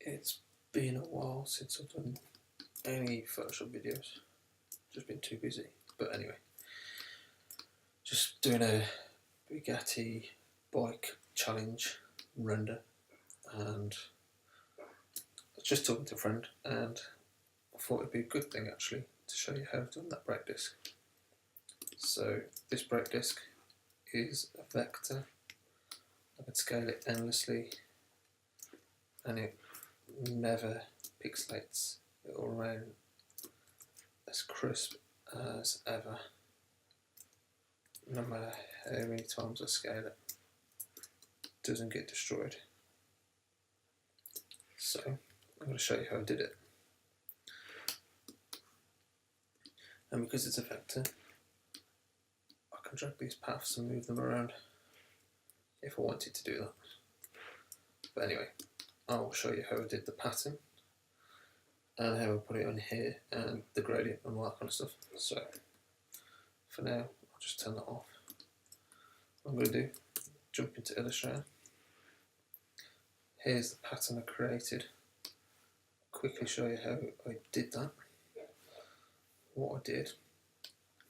It's been a while since I've done any Photoshop videos. Just been too busy. But anyway, just doing a Bugatti bike challenge render, and I was just talking to a friend, and I thought it'd be a good thing actually to show you how I've done that brake disc. So this brake disc is a vector. I can scale it endlessly, and it never pixelates. It will remain as crisp as ever, no matter how many times I scale it. It doesn't get destroyed. So I'm going to show you how I did it. And because it's a vector, I can drag these paths and move them around if I wanted to do that. But anyway, I'll show you how I did the pattern and how I put it on here and the gradient and all that kind of stuff. So for now, I'll just turn that off. What I'm going to do, jump into Illustrator. Here's the pattern I created. Quickly show you how I did that. What I did,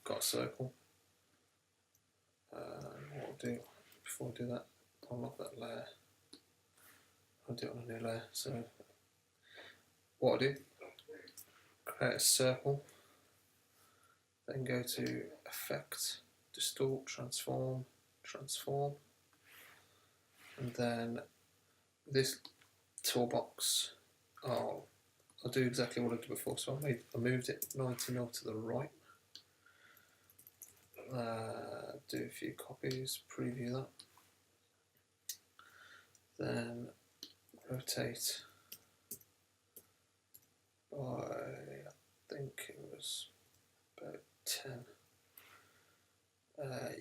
got a circle. What I'll do, before I do that, I'll lock that layer. I'll do it on a new layer. So what I do, create a circle, then go to Effect, Distort, Transform, Transform, and then this toolbox, I'll do exactly what I did before. So I moved it 90 mil to the right. Do a few copies, preview that. Then rotate by, I think it was about 10.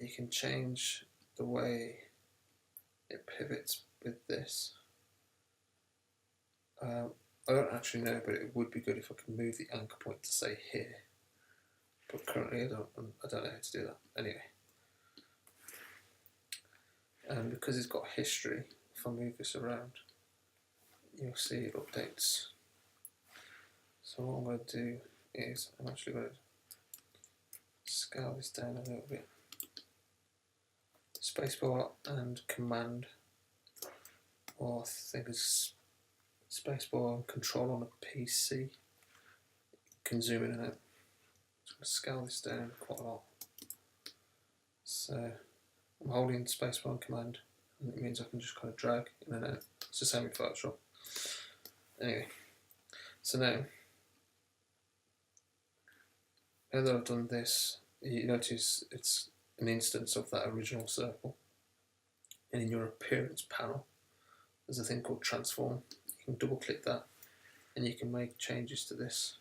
You can change the way it pivots with this. I don't actually know, but it would be good if I could move the anchor point to say here. But currently I don't know how to do that. Anyway. And because it's got history, if I move this around, you'll see it updates. So what I'm going to do is I'm actually going to scale this down a little bit. Spacebar and Command, or I think it's Spacebar and Control on a PC. You can zoom in and out. I'm going to scale this down quite a lot. So I'm holding Spacebar and Command, and it means I can just kind of drag in and out. It's the same in Photoshop. Anyway, so now that I've done this, you notice it's an instance of that original circle. And in your appearance panel, there's a thing called Transform. You can double click that, and you can make changes to this,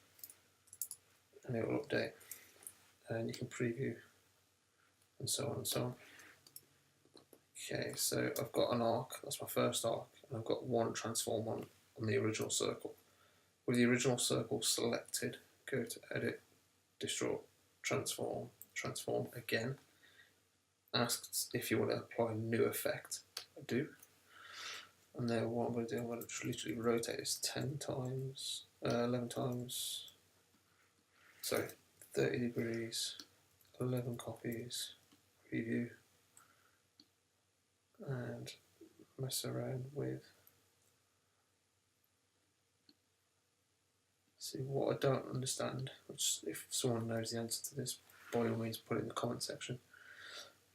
and it will update. And you can preview, and so on and so on. Okay, so I've got an arc, that's my first arc, and I've got one transform on the original circle. With the original circle selected, go to Edit, Distort, Transform, Transform again. Asks if you want to apply a new effect. I do. And then what I'm going to do, I'm going to just literally rotate this 10 times, 11 times, sorry, 30 degrees, 11 copies, preview, and mess around with. See, what I don't understand, which if someone knows the answer to this, by all means put it in the comment section,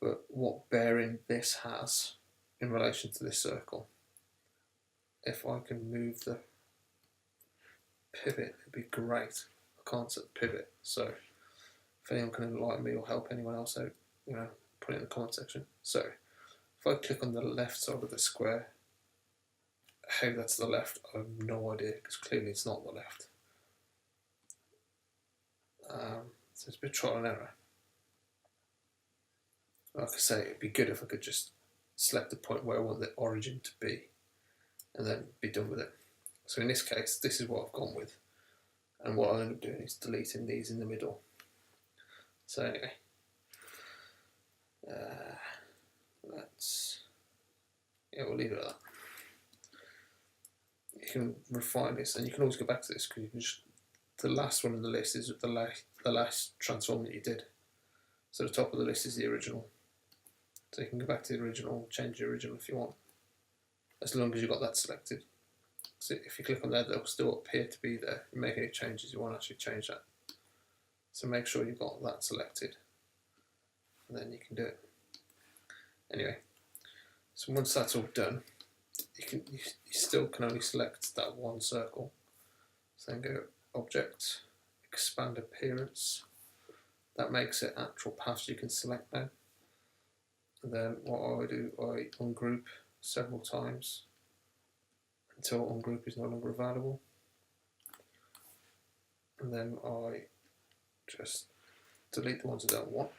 but what bearing this has in relation to this circle. If I can move the pivot, it'd be great. I can't set the pivot, so if anyone can enlighten me or help anyone else out, you know, put it in the comment section. So if I click on the left side of the square, how that's the left, I have no idea, because clearly it's not the left. So it's a bit trial and error. Like I say, it'd be good if I could just select the point where I want the origin to be, and then be done with it. So in this case, this is what I've gone with, and what I'll end up doing is deleting these in the middle. So anyway, we'll leave it at that. you can refine this, and you can always go back to this because you can just, the last one on the list is the last transform that you did. So the top of the list is the original. So you can go back to the original, change the original if you want, as long as you've got that selected. So if you click on that, they'll still appear to be there. You make any changes, you want to actually change that. So make sure you've got that selected, and then you can do it. Anyway, so once that's all done, you still can only select that one circle. So then go Object, Expand Appearance. That makes it actual paths you can select now. And then what I do, I ungroup several times until ungroup is no longer available. And then I just delete the ones I don't want.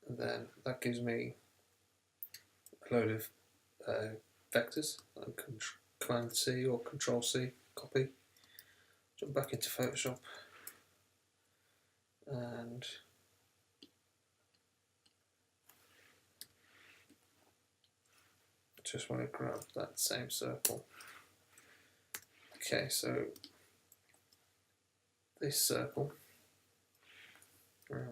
And then that gives me a load of vectors. I can Command C or Control C, copy, jump back into Photoshop, and just want to grab that same circle. Okay, so this circle,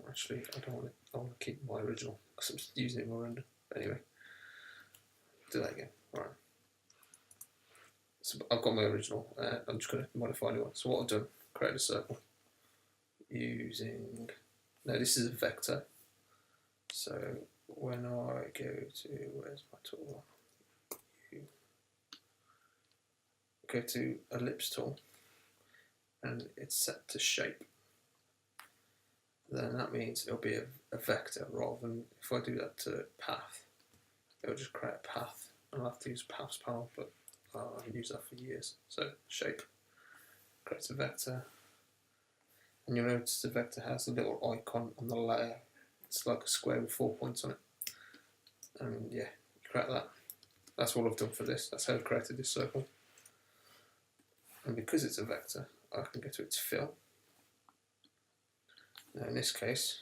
actually I don't want to, I want to keep my original because I'm just using it more random. Anyway, do that again. Alright. So I've got my original, I'm just going to modify a new one. So what I've done, create a circle using, now this is a vector. So when I go to, where's my tool? Go to Ellipse Tool, and it's set to shape. Then that means it'll be a vector rather than, if I do that to path, it'll just create a path. I'll have to use Paths panel, but I haven't used that for years. So shape creates a vector, and you'll notice the vector has a little icon on the layer. It's like a square with 4 points on it. And yeah, you create that. That's all I've done for this. That's how I've created this circle. And because it's a vector, I can go to its fill. Now in this case,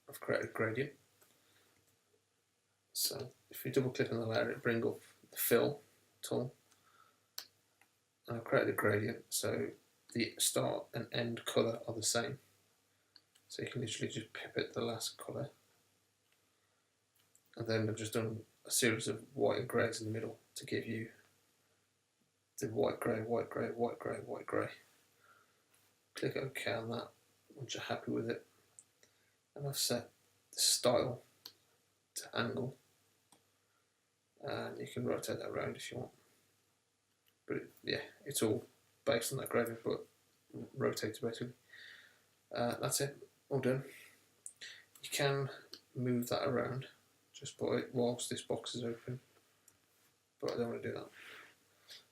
I've created a gradient. So if you double click on the layer, it brings up the fill tool. And I've created a gradient, so the start and end colour are the same. So you can literally just pipette the last colour. And then I've just done a series of white and greys in the middle to give you the white, grey, white, grey, white, grey, white, grey. Click OK on that once you're happy with it. And I've set the style to angle. And you can rotate that around if you want. But yeah, it's all based on that gradient, but rotated basically. That's it, all done. You can move that around just by whilst this box is open, but I don't want to do that.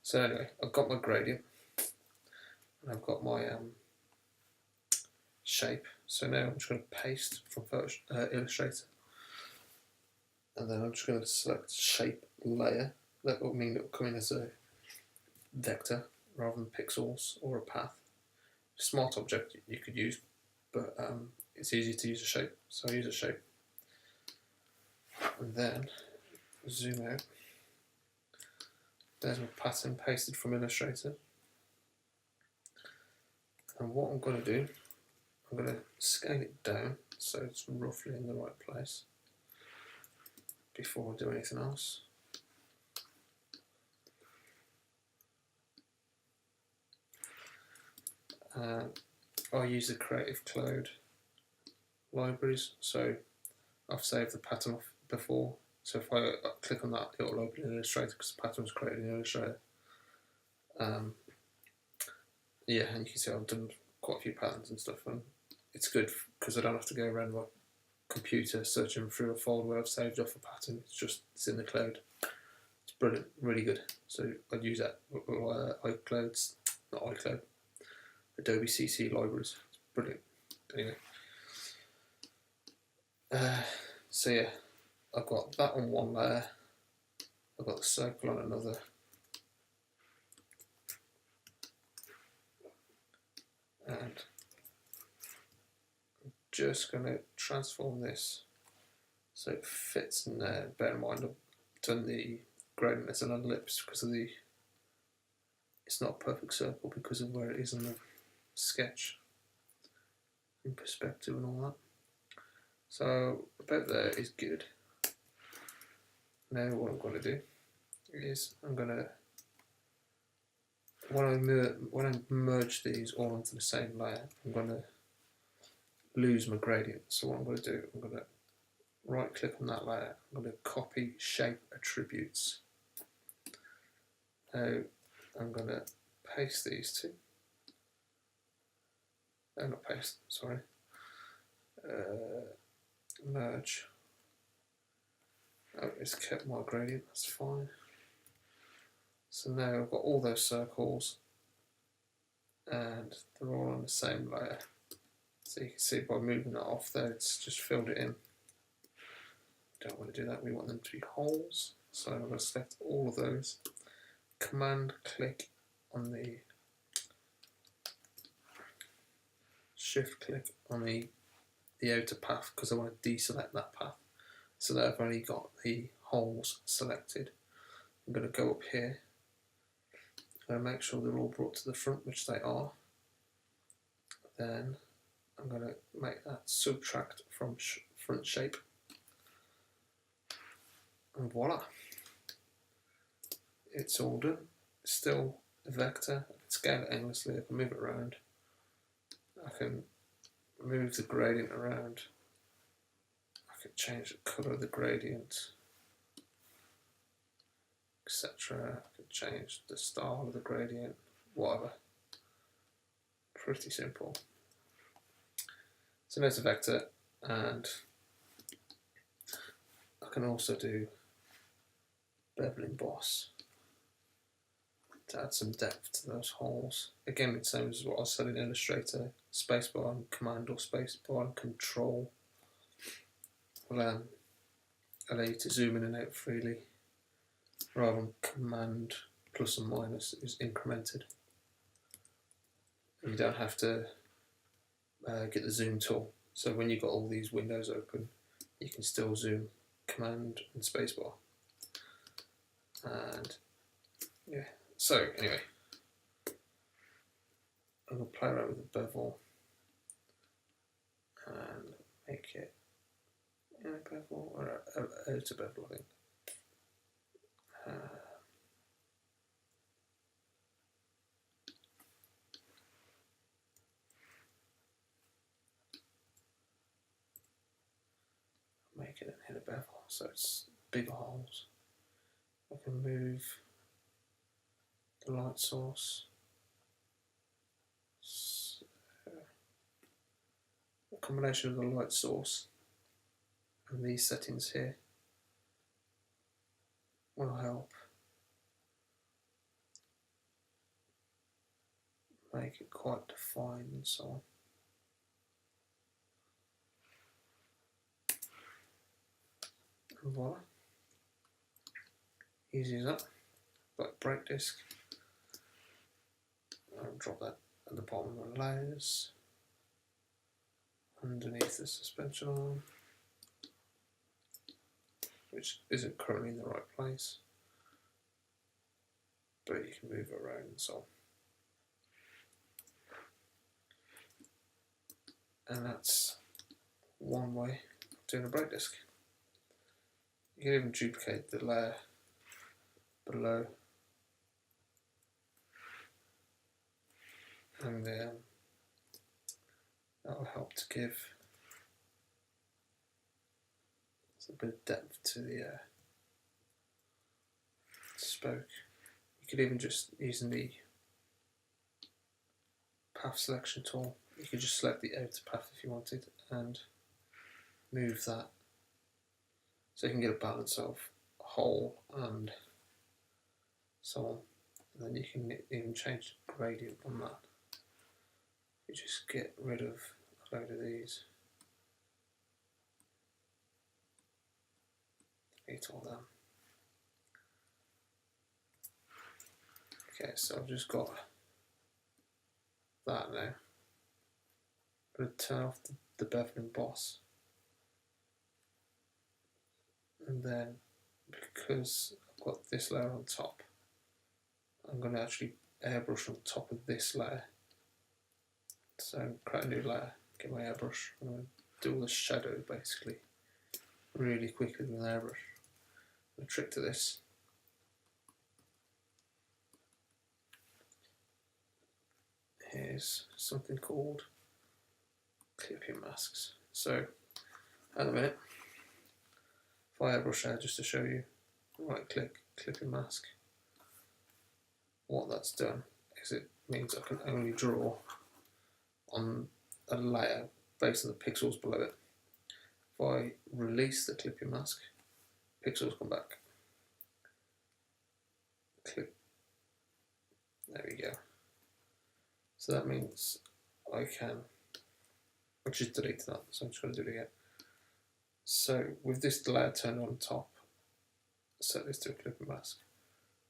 So anyway, I've got my gradient, and I've got my shape. So now I'm just going to paste from Illustrator, and then I'm just going to select shape layer. That will mean it will come in as a vector rather than pixels or a path. Smart object you could use, but it's easy to use a shape, so I use a shape. And then zoom out. There's my pattern pasted from Illustrator. And what I'm going to do, I'm going to scale it down so it's roughly in the right place before I do anything else. I use the Creative Cloud libraries, so I've saved the pattern off before. So if I click on that, it will open in Illustrator because the pattern was created in Illustrator. Yeah, and you can see I've done quite a few patterns and stuff, and it's good because I don't have to go around my computer searching through a folder where I've saved off a pattern. It's in the cloud. It's brilliant, really good. So I'd use that. iCloud's not iCloud. Adobe CC libraries. It's brilliant. Anyway, so yeah, I've got that on one layer. I've got the circle on another. And I'm just going to transform this so it fits in there. Bear in mind I've done the gradient as an ellipse because of the, it's not a perfect circle because of where it is in the sketch in perspective and all that. So about there is good. Now what I'm going to do is I'm going to, when I merge these all into the same layer, I'm going to lose my gradient. So what I'm going to do, I'm going to right click on that layer, I'm going to copy shape attributes. Now I'm going to paste these two. Not paste, sorry. Merge. Oh, it's kept my gradient, that's fine. So now I've got all those circles and they're all on the same layer. So you can see by moving that off there, it's just filled it in. Don't want to do that, we want them to be holes. So I'm going to select all of those. Command click on the, shift click on the outer path because I want to deselect that path. So that I've only got the holes selected. I'm going to go up here and make sure they're all brought to the front, which they are. Then I'm going to make that subtract from front shape. And voila. It's all done. It's still a vector. I can scale it endlessly. I can move it around. I can move the gradient around. I can change the colour of the gradient, etc. I can change the style of the gradient, whatever. Pretty simple. So there's a vector, and I can also do bevel emboss to add some depth to those holes. Again, it's the same as what I said in Illustrator. Spacebar and Command or Spacebar and Control will allow you to zoom in and out freely, rather than Command plus and minus is incremented. And you don't have to get the zoom tool. So when you've got all these windows open, you can still zoom Command and Spacebar. And yeah, so anyway, I'm going to play around with the bevel and make it in a bevel or out of bevel, I think. Make it in a bevel so it's bigger holes. I can move the light source. So, a combination of the light source and these settings here will help make it quite defined and so on. And voila. Easy as that. Like brake disc. I'll drop that at the bottom of the layers, underneath the suspension arm, which isn't currently in the right place, but you can move it around and so on. And that's one way of doing a brake disc. You can even duplicate the layer below, and that will help to give a bit of depth to the spoke. You could even just, using the path selection tool, you could just select the outer path if you wanted and move that so you can get a balance of hole and so on. And then you can even change the gradient on that. You just get rid of a load of these. Delete all them. Okay, so I've just got that now. I'm going to turn off the bevel emboss. And then, because I've got this layer on top, I'm going to actually airbrush on top of this layer. So create a new layer, get my airbrush, I'm going to do all the shadow basically really quickly with an airbrush. The trick to this is something called clipping masks. So at the minute, if I airbrush out just to show you, right click, clipping mask, what that's done is it means I can only draw on a layer based on the pixels below it. If I release the clipping mask, pixels come back. Clip. There we go. So that means I can, I just deleted that, so I'm just going to do it again. So with this layer turned on top, set this to a clipping mask.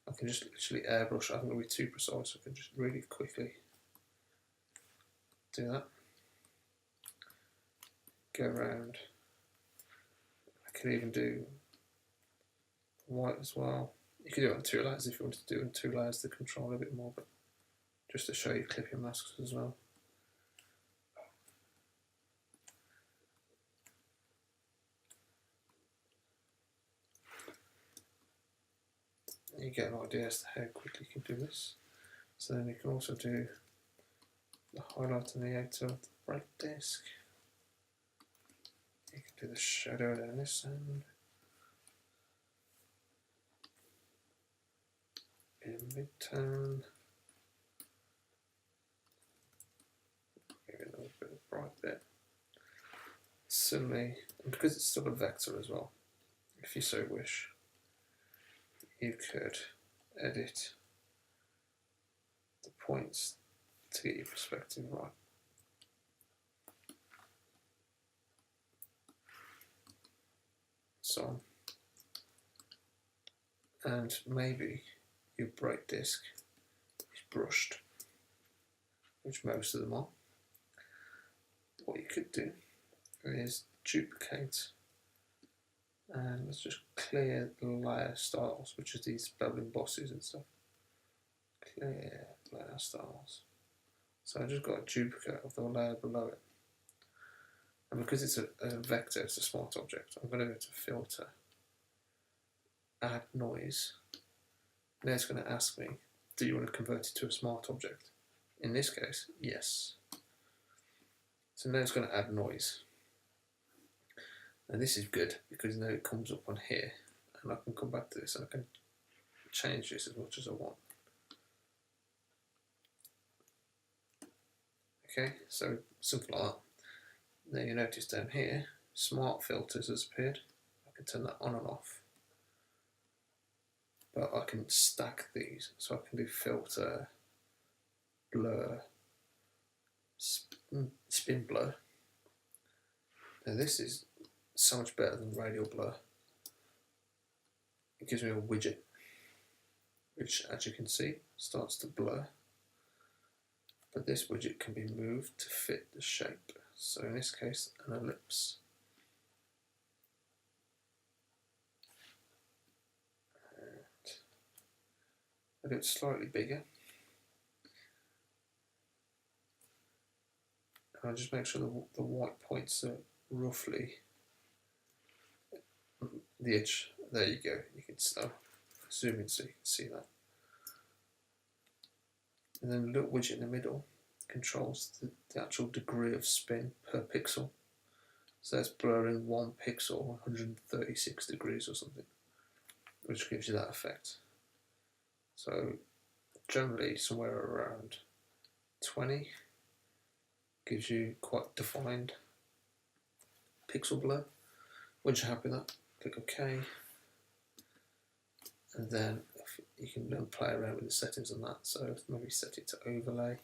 I can just literally airbrush. I'm going to be too precise, so I can just really quickly do that. Go around. I can even do white as well. You can do it on 2 layers if you want to do it on 2 layers to control a bit more, but just to show you clipping masks as well. You get an idea as to how quickly you can do this. So then you can also do the highlight and the outer of the bright disk. You can do the shadow down this end. In mid-tone. Maybe another bit of bright bit. Similarly, and because it's still a vector as well, if you so wish, you could edit the points to get your perspective right. So on. And maybe your bright disk is brushed, which most of them are. What you could do is duplicate, and let's just clear the layer styles, which is these bubbling bosses and stuff. Clear layer styles. So I just got a duplicate of the layer below it. And because it's a vector, it's a smart object, I'm going to go to filter, add noise. Now it's going to ask me, do you want to convert it to a smart object? In this case, yes. So now it's going to add noise. And this is good because now it comes up on here, and I can come back to this and I can change this as much as I want. Okay, so something like that. Now you notice down here, smart filters has appeared. I can turn that on and off. But I can stack these, so I can do filter, blur, spin blur. Now this is so much better than radial blur. It gives me a widget, which as you can see starts to blur. But this widget can be moved to fit the shape. So in this case, an ellipse. I do it slightly bigger. And I just make sure the white points are roughly the edge. There you go. You can zoom in so you can see that. And then the little widget in the middle controls the actual degree of spin per pixel. So that's blurring 1 pixel 136 degrees or something, which gives you that effect. So generally somewhere around 20 gives you quite defined pixel blur. Once you're happy with that, click OK, and then you can then play around with the settings on that. So maybe set it to overlay.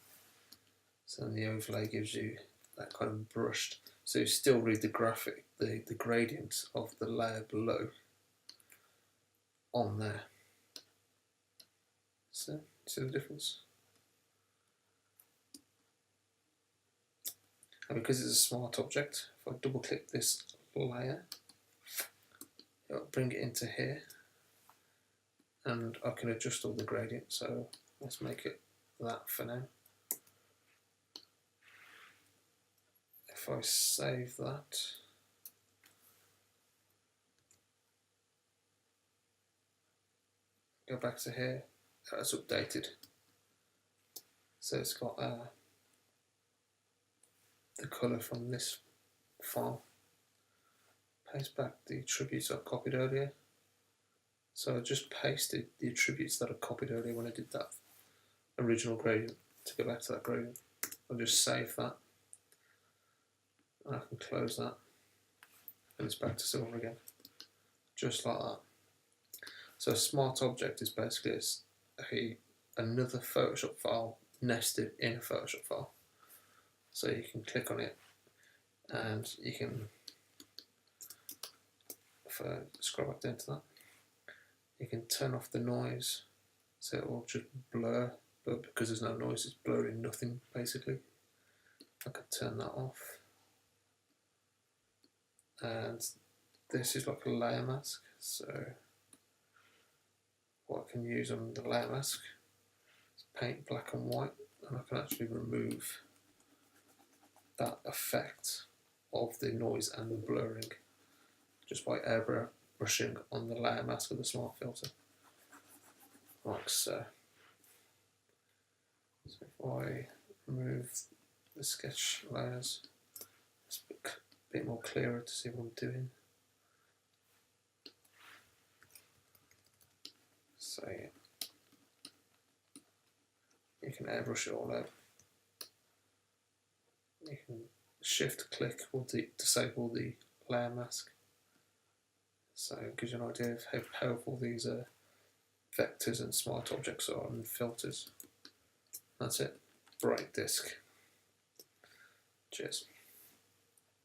So then the overlay gives you that kind of brushed. So you still read the graphic, the gradient of the layer below on there. So see the difference? And because it's a smart object, if I double click this layer, it'll bring it into here. and I can adjust all the gradients, so let's make it that for now. If I save that, go back to here, that's updated. So it's got the colour from this file. Paste back the attributes I copied earlier. So I just pasted the attributes that I copied earlier when I did that original gradient to go back to that gradient. I'll just save that, and I can close that, and it's back to silver again, just like that. So a smart object is basically another Photoshop file nested in a Photoshop file. So you can click on it, and you can, if I scroll back down to that, you can turn off the noise, so it will just blur, but because there's no noise, it's blurring nothing basically. I can turn that off. And this is like a layer mask, so what I can use on the layer mask is paint black and white, and I can actually remove that effect of the noise and the blurring just by airbrushing on the layer mask of the smart filter, like so. So if I remove the sketch layers, it's a bit more clearer to see what I'm doing. So yeah, you can airbrush it all out. You can shift click will disable the layer mask. So it gives you an idea of how powerful these vectors and smart objects are and filters. That's it. Bright disk. Cheers.